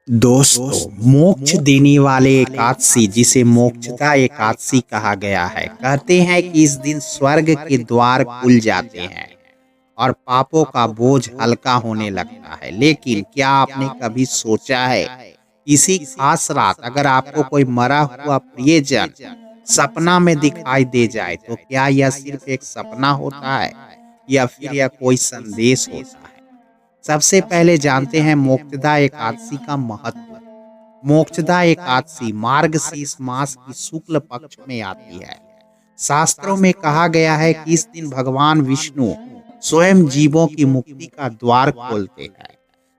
दोस्तों, मोक्ष देने वाले एकादशी जिसे मोक्षदा एकादशी कहा गया है, कहते हैं कि इस दिन स्वर्ग के द्वार खुल जाते हैं और पापों का बोझ हल्का होने लगता है। लेकिन क्या आपने कभी सोचा है, इसी खास रात अगर आपको कोई मरा हुआ प्रियजन सपना में दिखाई दे जाए, तो क्या यह सिर्फ एक सपना होता है या फिर यह कोई संदेश होता है? सबसे पहले जानते हैं मोक्षदा एकादशी का महत्व। मोक्षदा एकादशी मार्गशीर्ष मास की शुक्ल पक्ष में आती है। शास्त्रों में कहा गया है कि इस दिन भगवान विष्णु स्वयं जीवों की मुक्ति का द्वार खोलते हैं।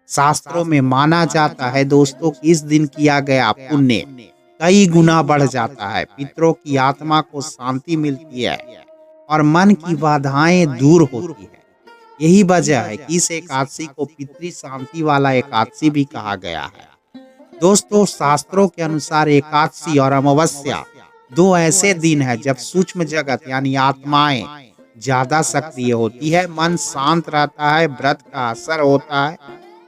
शास्त्रों में माना जाता है दोस्तों कि इस दिन किया गया पुण्य कई गुना बढ़ जाता है, पितरों की आत्मा को शांति मिलती है और मन की बाधाएं दूर होती है। यही वजह है कि इस एकादशी को पितृ शांति वाला एकादशी भी कहा गया है। दोस्तों, शास्त्रों के अनुसार एकादशी और अमावस्या दो ऐसे दिन हैं जब सूक्ष्म जगत यानी आत्माएं ज्यादा सक्रिय होती है, मन शांत रहता है, व्रत का असर होता है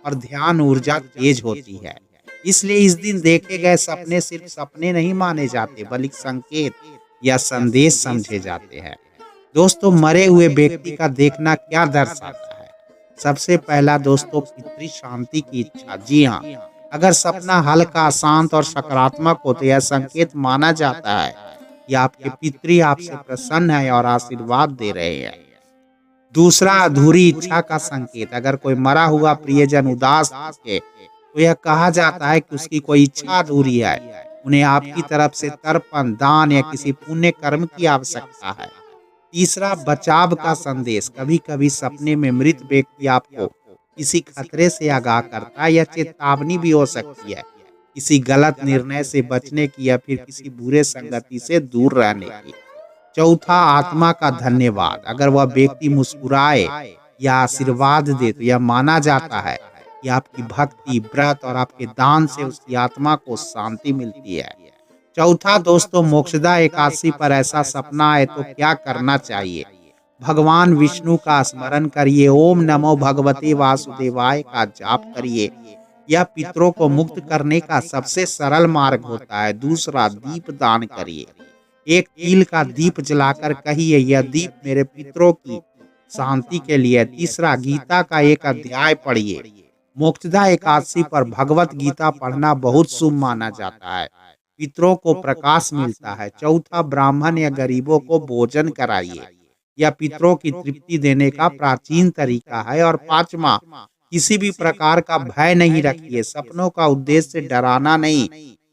और ध्यान ऊर्जा तेज होती है। इसलिए इस दिन देखे गए सपने सिर्फ सपने नहीं माने जाते, बल्कि संकेत या संदेश समझे जाते हैं। दोस्तों, मरे हुए व्यक्ति का देखना क्या दर्शाता है? सबसे पहला दोस्तों, पितृ शांति की इच्छा। जी हाँ, अगर सपना हल्का, शांत और सकारात्मक हो तो यह संकेत माना जाता है कि आपके पितृ आपसे प्रसन्न है और आशीर्वाद दे रहे हैं। दूसरा, अधूरी इच्छा का संकेत। अगर कोई मरा हुआ प्रियजन उदास है तो यह कहा जाता है कि उसकी कोई इच्छा अधूरी है, उन्हें आपकी तरफ से तर्पण, दान या किसी पुण्य कर्म की आवश्यकता है। तीसरा, बचाव का संदेश। कभी कभी सपने में मृत व्यक्ति आपको किसी खतरे से आगाह करता है। यह चेतावनी भी हो सकती है, किसी गलत निर्णय से बचने की या फिर किसी बुरे संगति से दूर रहने की। चौथा, आत्मा का धन्यवाद। अगर वह व्यक्ति मुस्कुराए या आशीर्वाद दे तो यह माना जाता है कि आपकी भक्ति, व्रत और आपके दान से उसकी आत्मा को शांति मिलती है। चौथा दोस्तों, मोक्षदा एकादशी पर ऐसा सपना है तो क्या करना चाहिए? भगवान विष्णु का स्मरण करिए, ओम नमो भगवते वासुदेवाय का जाप करिए। यह पितरों को मुक्त करने का सबसे सरल मार्ग होता है। दूसरा, दीप दान करिए। एक तिल का दीप जलाकर कहिए, यह दीप मेरे पितरों की शांति के लिए। तीसरा, गीता का एक अध्याय पढ़िए। मोक्षदा एकादशी पर भगवत गीता पढ़ना बहुत शुभ माना जाता है, पितरों को प्रकाश मिलता है। चौथा, ब्राह्मण या गरीबों को भोजन कराइए। यह पितरों की तृप्ति देने का प्राचीन तरीका है। और पांचवा, किसी भी प्रकार का भय नहीं रखिए। सपनों का उद्देश्य डराना नहीं,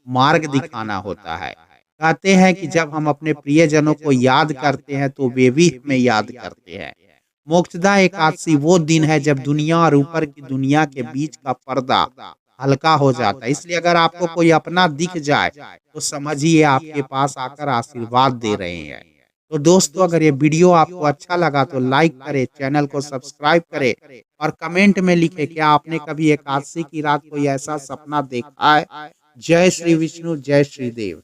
मार्ग दिखाना होता है। कहते हैं कि जब हम अपने प्रियजनों को याद करते हैं तो वे भी हमें याद करते हैं। मोक्षदा एकादशी वो दिन है जब दुनिया और ऊपर की दुनिया के बीच का पर्दा हल्का हो जाता है। इसलिए अगर आपको कोई अपना दिख जाए तो समझिए आपके पास आकर आशीर्वाद दे रहे हैं। तो दोस्तों, अगर ये वीडियो आपको अच्छा लगा तो लाइक करें, चैनल को सब्सक्राइब करें और कमेंट में लिखें क्या आपने कभी एकादशी की रात कोई ऐसा सपना देखा है। जय श्री विष्णु, जय श्री देव।